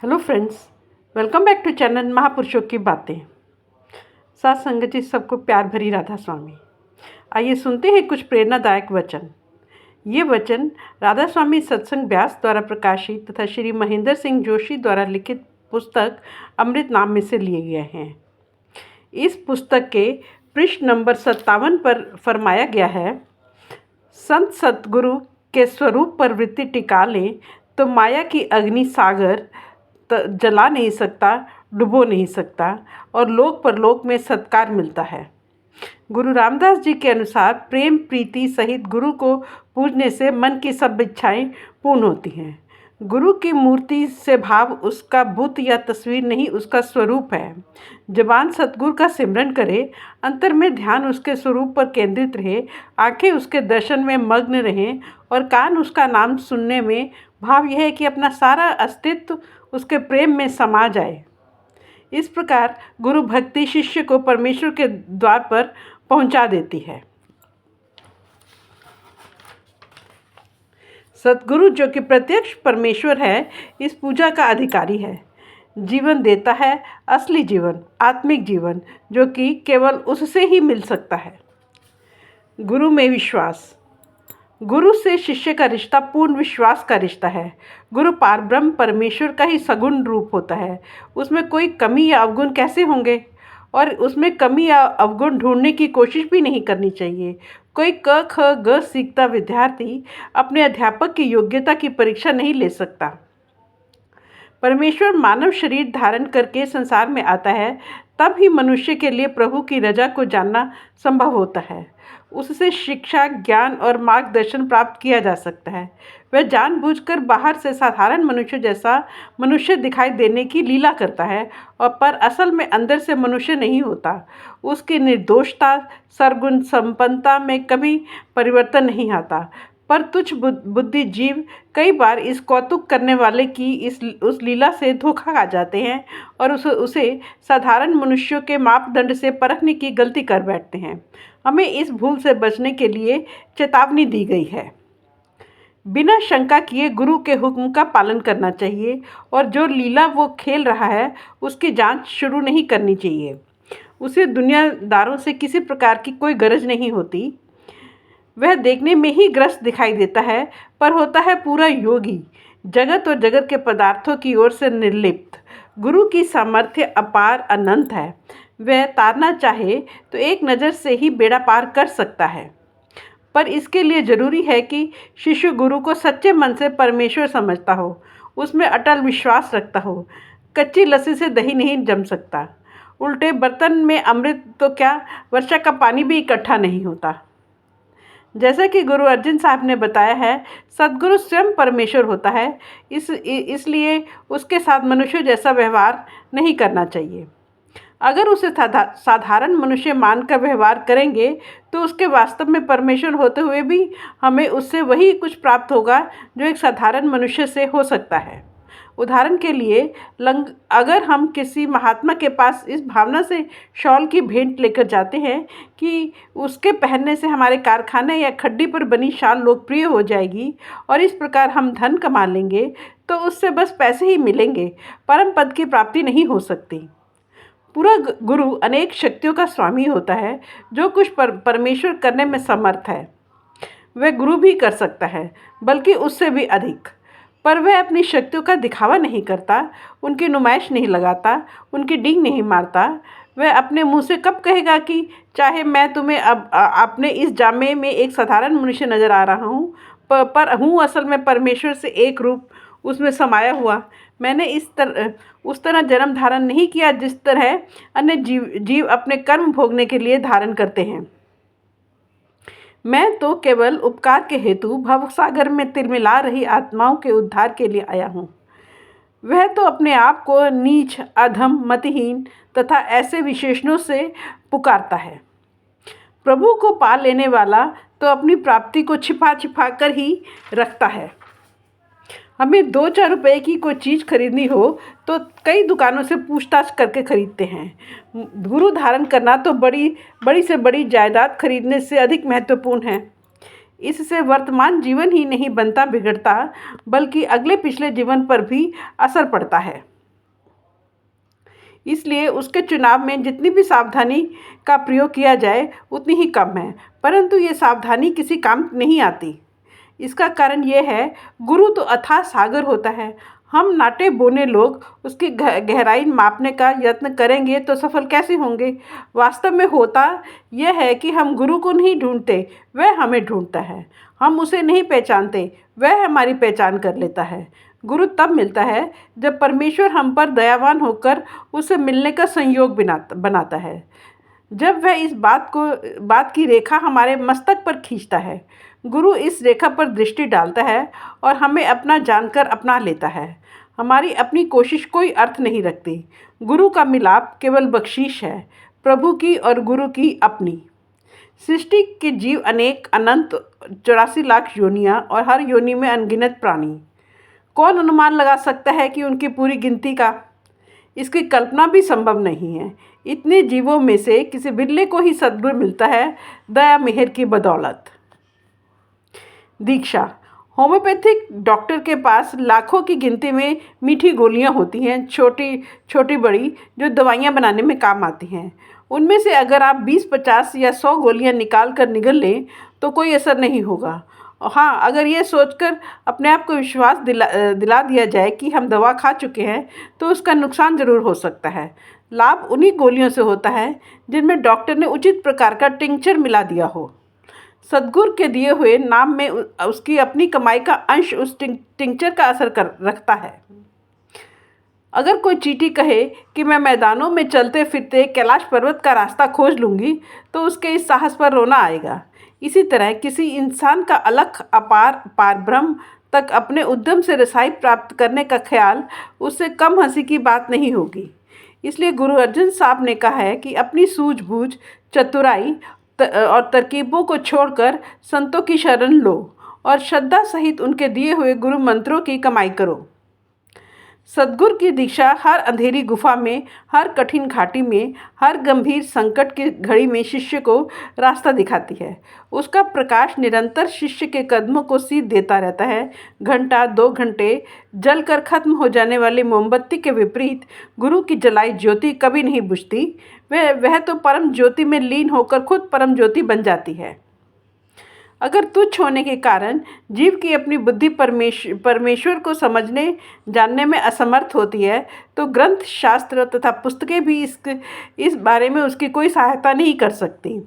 Hello friends, welcome back to channel महापुरुषों की बातें। साथ संगत जी, सबको प्यार भरी राधा स्वामी। आइए सुनते हैं कुछ प्रेरणादायक वचन। ये वचन राधा स्वामी सत्संग व्यास द्वारा प्रकाशित तथा श्री महेंद्र सिंह जोशी द्वारा लिखित पुस्तक अमृत नाम में से लिए गए हैं। इस पुस्तक के पृष्ठ नंबर 57 पर फरमाया गया है, संत सतगुरु के स्वरूप पर वृत्ति टिका लें तो माया की अग्नि सागर जला नहीं सकता, डुबो नहीं सकता और लोक परलोक में सत्कार मिलता है। गुरु रामदास जी के अनुसार प्रेम प्रीति सहित गुरु को पूजने से मन की सब इच्छाएं पूर्ण होती हैं। गुरु की मूर्ति से भाव उसका बुत या तस्वीर नहीं, उसका स्वरूप है। जबान सतगुरु का सिमरन करे, अंतर में ध्यान उसके स्वरूप पर केंद्रित रहे, आंखें उसके दर्शन में मग्न रहें और कान उसका नाम सुनने में। भाव यह है कि अपना सारा अस्तित्व उसके प्रेम में समा जाए। इस प्रकार गुरु भक्ति शिष्य को परमेश्वर के द्वार पर पहुंचा देती है। सतगुरु जो कि प्रत्यक्ष परमेश्वर है, इस पूजा का अधिकारी है। जीवन देता है, असली जीवन, आत्मिक जीवन, जो कि केवल उससे ही मिल सकता है। गुरु में विश्वास। गुरु से शिष्य का रिश्ता पूर्ण विश्वास का रिश्ता है। गुरु पारब्रह्म परमेश्वर का ही सगुण रूप होता है। उसमें कोई कमी या अवगुण कैसे होंगे, और उसमें कमी या अवगुण ढूंढने की कोशिश भी नहीं करनी चाहिए। कोई क ख ग सीखता विद्यार्थी अपने अध्यापक की योग्यता की परीक्षा नहीं ले सकता। परमेश्वर मानव शरीर धारण करके संसार में आता है, तब ही मनुष्य के लिए प्रभु की रजा को जानना संभव होता है। उससे शिक्षा, ज्ञान और मार्गदर्शन प्राप्त किया जा सकता है। वह जानबूझकर बाहर से साधारण मनुष्य जैसा मनुष्य दिखाई देने की लीला करता है, और पर असल में अंदर से मनुष्य नहीं होता। उसकी निर्दोषता, सर्वगुण संपन्नता में कभी परिवर्तन नहीं आता। पर तुच्छ बुद्धि जीव कई बार इस कौतुक करने वाले की उस लीला से धोखा खा जाते हैं और उसे साधारण मनुष्यों के मापदंड से परखने की गलती कर बैठते हैं। हमें इस भूल से बचने के लिए चेतावनी दी गई है। बिना शंका किए गुरु के हुक्म का पालन करना चाहिए, और जो लीला वो खेल रहा है उसकी जांच शुरू नहीं करनी चाहिए। उसे दुनियादारों से किसी प्रकार की कोई गरज नहीं होती। वह देखने में ही ग्रस्त दिखाई देता है, पर होता है पूरा योगी, जगत और जगत के पदार्थों की ओर से निर्लिप्त। गुरु की सामर्थ्य अपार अनंत है। वह तारना चाहे तो एक नज़र से ही बेड़ा पार कर सकता है, पर इसके लिए जरूरी है कि शिष्य गुरु को सच्चे मन से परमेश्वर समझता हो, उसमें अटल विश्वास रखता हो। कच्ची लस्सी से दही नहीं जम सकता। उल्टे बर्तन में अमृत तो क्या, वर्षा का पानी भी इकट्ठा नहीं होता। जैसा कि गुरु अर्जुन साहब ने बताया है, सद्गुरु स्वयं परमेश्वर होता है, इसलिए उसके साथ मनुष्य जैसा व्यवहार नहीं करना चाहिए। अगर उसे साधारण मनुष्य मानकर व्यवहार करेंगे तो उसके वास्तव में परमेश्वर होते हुए भी हमें उससे वही कुछ प्राप्त होगा जो एक साधारण मनुष्य से हो सकता है। उदाहरण के लिए, अगर हम किसी महात्मा के पास इस भावना से शॉल की भेंट लेकर जाते हैं कि उसके पहनने से हमारे कारखाने या खड्डी पर बनी शाल लोकप्रिय हो जाएगी और इस प्रकार हम धन कमा लेंगे, तो उससे बस पैसे ही मिलेंगे, परम पद की प्राप्ति नहीं हो सकती। पूरा गुरु अनेक शक्तियों का स्वामी होता है। जो कुछ परमेश्वर करने में समर्थ है वह गुरु भी कर सकता है, बल्कि उससे भी अधिक। पर वह अपनी शक्तियों का दिखावा नहीं करता, उनकी नुमाइश नहीं लगाता, उनकी डींग नहीं मारता। वह अपने मुंह से कब कहेगा कि चाहे मैं तुम्हें अब अपने इस जामे में एक साधारण मनुष्य नज़र आ रहा हूँ, पर हूँ असल में परमेश्वर से एक रूप उसमें समाया हुआ। मैंने उस तरह जन्म धारण नहीं किया जिस तरह अन्य जीव अपने कर्म भोगने के लिए धारण करते हैं। मैं तो केवल उपकार के हेतु भवसागर में तिलमिला रही आत्माओं के उद्धार के लिए आया हूँ। वह तो अपने आप को नीच, अधम, मतिहीन तथा ऐसे विशेषणों से पुकारता है। प्रभु को पा लेने वाला तो अपनी प्राप्ति को छिपा छिपा कर ही रखता है। हमें 2-4 रुपए की कोई चीज़ खरीदनी हो तो कई दुकानों से पूछताछ करके खरीदते हैं। गुरु धारण करना तो बड़ी से बड़ी जायदाद खरीदने से अधिक महत्वपूर्ण है। इससे वर्तमान जीवन ही नहीं बनता बिगड़ता, बल्कि अगले पिछले जीवन पर भी असर पड़ता है। इसलिए उसके चुनाव में जितनी भी सावधानी का प्रयोग किया जाए उतनी ही कम है, परंतु ये सावधानी किसी काम नहीं आती। इसका कारण ये है, गुरु तो अथाह सागर होता है। हम नाटे बोने लोग उसकी गहराई मापने का यत्न करेंगे तो सफल कैसे होंगे। वास्तव में होता यह है कि हम गुरु को नहीं ढूंढते, वह हमें ढूंढता है। हम उसे नहीं पहचानते, वह हमारी पहचान कर लेता है। गुरु तब मिलता है जब परमेश्वर हम पर दयावान होकर उससे मिलने का संयोग बनाता है, जब वह इस बात की रेखा हमारे मस्तक पर खींचता है। गुरु इस रेखा पर दृष्टि डालता है और हमें अपना जानकर अपना लेता है। हमारी अपनी कोशिश कोई अर्थ नहीं रखती। गुरु का मिलाप केवल बख्शीश है, प्रभु की और गुरु की अपनी। सृष्टि के जीव अनेक, अनंत, 84 लाख योनियाँ और हर योनि में अनगिनत प्राणी। कौन अनुमान लगा सकता है कि उनकी पूरी गिनती का? इसकी कल्पना भी संभव नहीं है। इतने जीवों में से किसी बिरले को ही सद्गुरु मिलता है, दया मेहर की बदौलत। दीक्षा। होम्योपैथिक डॉक्टर के पास लाखों की गिनती में मीठी गोलियां होती हैं, छोटी बड़ी, जो दवाइयां बनाने में काम आती हैं। उनमें से अगर आप 20, 50 या 100 गोलियां निकाल कर निगल लें तो कोई असर नहीं होगा। हाँ, अगर ये सोचकर अपने आप को विश्वास दिला दिया जाए कि हम दवा खा चुके हैं तो उसका नुकसान ज़रूर हो सकता है। लाभ उन्हीं गोलियों से होता है जिनमें डॉक्टर ने उचित प्रकार का टिंचर मिला दिया हो। सद्गुरु के दिए हुए नाम में उसकी अपनी कमाई का अंश उस टिंचर का असर रखता है। अगर कोई चींटी कहे कि मैं मैदानों में चलते फिरते कैलाश पर्वत का रास्ता खोज लूँगी तो उसके इस साहस पर रोना आएगा। इसी तरह किसी इंसान का अलख अपार पारब्रह्म तक अपने उद्यम से रसाई प्राप्त करने का ख्याल उससे कम हंसी की बात नहीं होगी। इसलिए गुरु अर्जुन साहब ने कहा है कि अपनी सूझबूझ, चतुराई और तरकीबों को छोड़कर संतों की शरण लो और श्रद्धा सहित उनके दिए हुए गुरु मंत्रों की कमाई करो। सद्गुरु की दीक्षा हर अंधेरी गुफा में, हर कठिन घाटी में, हर गंभीर संकट की घड़ी में शिष्य को रास्ता दिखाती है। उसका प्रकाश निरंतर शिष्य के कदमों को सीध देता रहता है। घंटा 2 घंटे जलकर खत्म हो जाने वाली मोमबत्ती के विपरीत गुरु की जलाई ज्योति कभी नहीं बुझती। वह तो परम ज्योति में लीन होकर खुद परम ज्योति बन जाती है। अगर तुच्छ होने के कारण जीव की अपनी बुद्धि परमेश्वर को समझने जानने में असमर्थ होती है तो ग्रंथ, शास्त्र तथा पुस्तकें भी इस बारे में उसकी कोई सहायता नहीं कर सकती।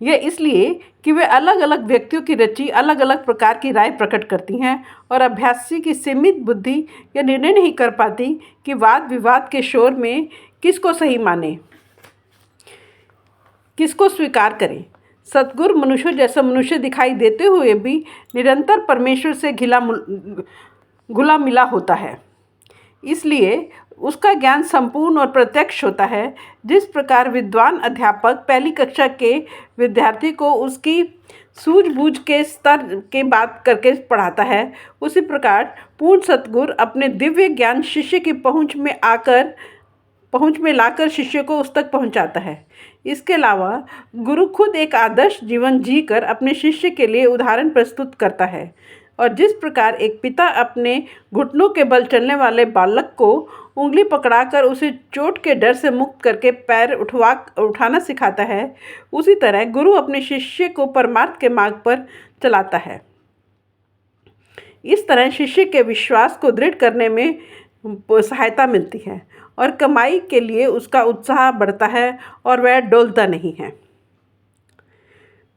यह इसलिए कि वे अलग अलग व्यक्तियों की रची अलग अलग प्रकार की राय प्रकट करती हैं और अभ्यासी की सीमित बुद्धि यह निर्णय नहीं कर पाती कि वाद विवाद के शोर में किसको सही माने, किसको स्वीकार करें। सद्गुरु मनुष्य जैसा मनुष्य दिखाई देते हुए भी निरंतर परमेश्वर से घुला मिला होता है। इसलिए उसका ज्ञान संपूर्ण और प्रत्यक्ष होता है। जिस प्रकार विद्वान अध्यापक पहली कक्षा के विद्यार्थी को उसकी सूझबूझ के स्तर के बात करके पढ़ाता है, उसी प्रकार पूर्ण सद्गुरु अपने दिव्य ज्ञान शिष्य की पहुँच में लाकर शिष्य को उस तक पहुँचाता है। इसके अलावा गुरु खुद एक आदर्श जीवन जीकर अपने शिष्य के लिए उदाहरण प्रस्तुत करता है। और जिस प्रकार एक पिता अपने घुटनों के बल चलने वाले बालक को उंगली पकड़ाकर उसे चोट के डर से मुक्त करके पैर उठाना सिखाता है, उसी तरह गुरु अपने शिष्य को परमार्थ के मार्ग पर चलाता है। इस तरह शिष्य के विश्वास को दृढ़ करने में सहायता मिलती है और कमाई के लिए उसका उत्साह बढ़ता है और वह डोलता नहीं है।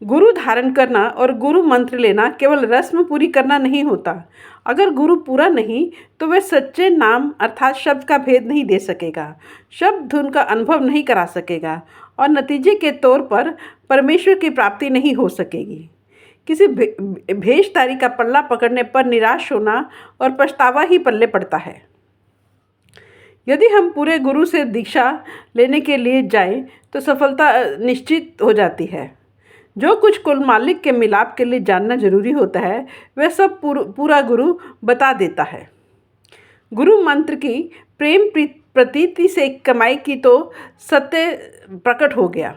गुरु धारण करना और गुरु मंत्र लेना केवल रस्म पूरी करना नहीं होता। अगर गुरु पूरा नहीं तो वह सच्चे नाम अर्थात शब्द का भेद नहीं दे सकेगा, शब्द धुन का अनुभव नहीं करा सकेगा और नतीजे के तौर पर परमेश्वर की प्राप्ति नहीं हो सकेगी। किसी भेषधारी का पल्ला पकड़ने पर निराश होना और पछतावा ही पल्ले पड़ता है। यदि हम पूरे गुरु से दीक्षा लेने के लिए जाएं तो सफलता निश्चित हो जाती है। जो कुछ कुल मालिक के मिलाप के लिए जानना जरूरी होता है वह सब पूरा गुरु बता देता है। गुरु मंत्र की प्रेम प्रतीति से कमाई की तो सत्य प्रकट हो गया।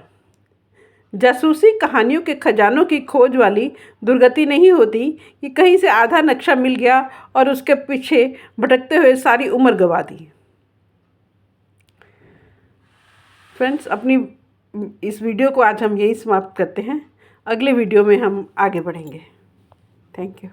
जासूसी कहानियों के खजानों की खोज वाली दुर्गति नहीं होती कि कहीं से आधा नक्शा मिल गया और उसके पीछे भटकते हुए सारी उम्र गंवा दी। फ्रेंड्स, अपनी इस वीडियो को आज हम यही समाप्त करते हैं। अगले वीडियो में हम आगे बढ़ेंगे। Thank you.